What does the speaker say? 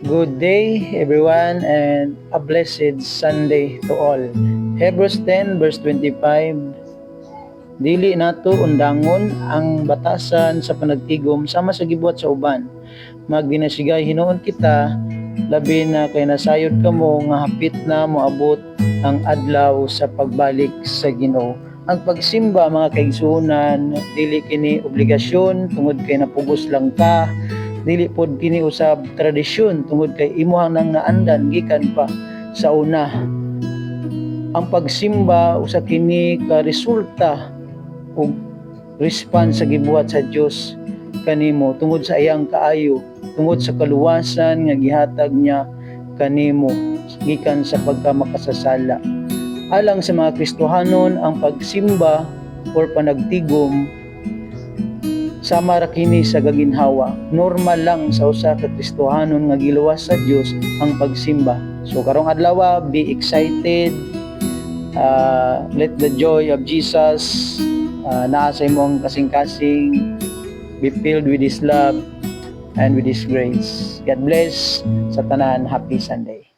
Good day everyone and a blessed Sunday to all. Hebrews 10 verse 25. Dili nato undangon ang batasan sa panagtigom sama sa gibuhat sa uban. Magdinasigay hinuon kita labi na kay nasayod kamo nga hapit na moabot ang adlaw sa pagbalik sa Ginoo. Ang pagsimba mga kaigsuonan dili kini obligasyon tungod kay napugos lang ka, dili pod kini usab tradisyon tungod kay imuhang nang naandan gikan pa sa una. Ang pagsimba usa kini ka resulta ug response sa gibuhat sa Dios kanimo tungod sa iyang kaayo, tungod sa kaluwasan nga gihatag niya kanimo gikan sa pagkamakasasala. Alang sa mga Kristohanon, ang pagsimba or panagtigom sama ra kini sa gaginhawa. Normal lang sa usa ka Kristohanon nga giluwas sa Dios ang pagsimba. So karong adlaw, be excited. Let the joy of Jesus naa sa imong kasing-kasing, be filled with His love and with His grace. God bless sa tanan. Happy Sunday.